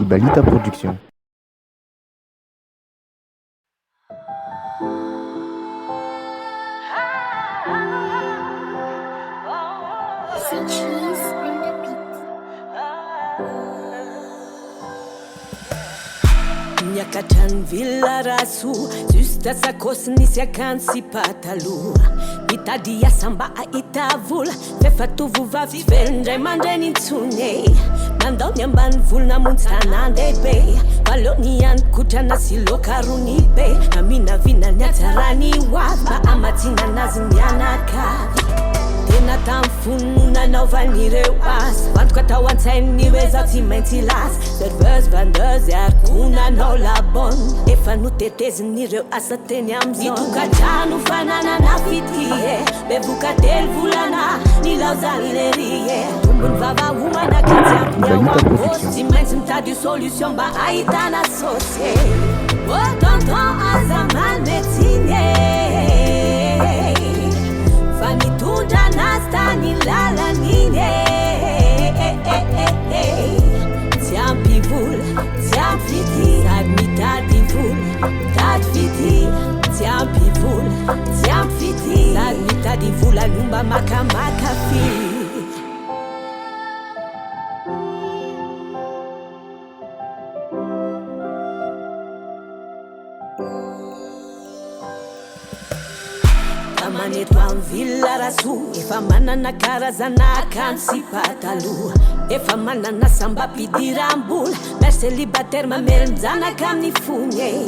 Ibalita Production. C'est cheese on the beat. Miakatran villa raso Justa sakosy nisy akanjo sy pataloha Mitady asa mba ahita vola Fefatovo vavy velondray mandrainy intsony Nandao ny ambany volona montsy tanandehibe Valony ihany kotrana sy lokarony be Aminavina ny atsarany hoavy Mba amatsina anazy mianakavy Tena tamin'ny fony nanaovan'ireo asa Vantoka tao an-tsainy hoe zaho tsy maintsy lasa Serveuse, vendeuse, arko nanao labonne Efa notetezin'ireo asa teny am'izao Nitokatrano fananana fitie Bevoka telo volana nilaozany lerie Tombony vava homana katsy amin'ny ao am-bosy Tsy maintsy mitady solution mba ahitana sosy Oh tonton aza malmetsine Fa nitondra anazy tany lalany Tsy ampy vola, tsy ampy vity Sady mitady vola, mitady vity Tsy ampy vola, tsy ampy vity Sady mitady vola nomba makamaka fi Maneto amin'ny villa raso Efa manana karazana akanjo sy pataloha Efa manana samba mpidiram-bola Mère célibataire mamely mijanaka amin'ny fony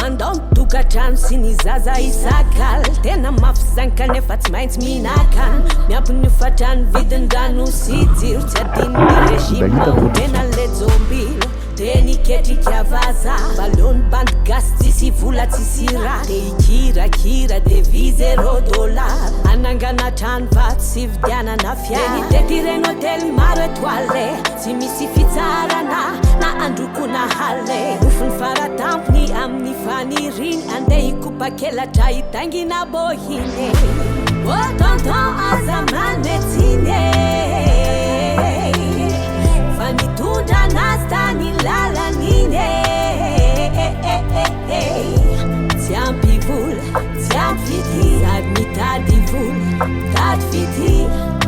Mandao mitokatrano sy ny zaza isakala Tena mafy zany kanefa tsy maintsy mihinan-kany Miampy ny fatrany vidin-drano sy jiro Tsy adiny ny régime tena le zombilo Teny ketrika vaza Balony bandy gasy tsisy vola tsisy raha De ikirakira devize $0 Anangana trano vato sy vidianana fiara Teny tetireny hôtely maro étoilé Tsy misy fitsarana na androkona hale Ofony faratampony amin'ny faniriny Andeha hikopakelatra hitaingina bohiny Oh tonton aza malmetsine Fa nitondra anazy tany lalany Tsy ampy vola, tsy ampy vity Sady mitady vola, mitady vity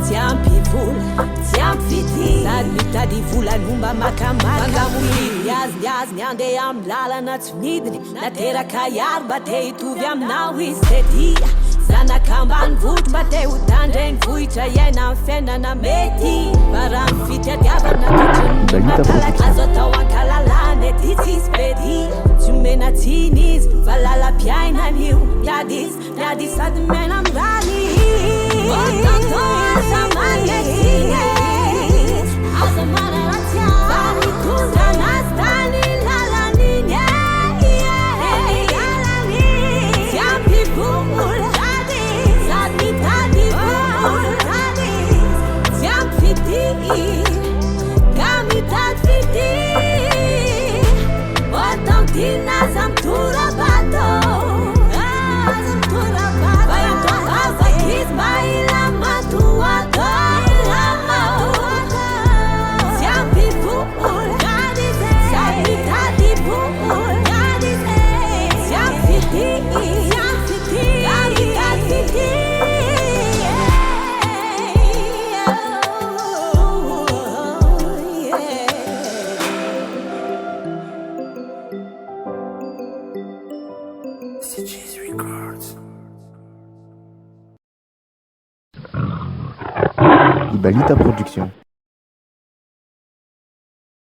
Tsy ampy vola, tsy ampy vity Sady mitady vola nomba makamaka Mangamoliry azy andeha amin'ny lalana tsy midiny Nateraka iaro mba te hitovy aminao izy te dia Zanaka ambany voto mba te ho tandreny vohitra iaina amin'ny fiainana mety Bara amin'ny fitiadiavana totriny makalaka Azo atao ankalalana ety tsisy pedy Tsy mena tsiny izy fa lalam-piainany io Miady izy sady mena mirany Oh tonton aza manetsine Aza manaratsy Fa mitondra anazy tany lalany Tsy ampy vola Mitad fiti Otang tinazam turabato Azam turabato Bayang avakis baila matuato Siampi fuul Sabi tadi fuul Siampi fiti Kami tad fiti Ibalita Production.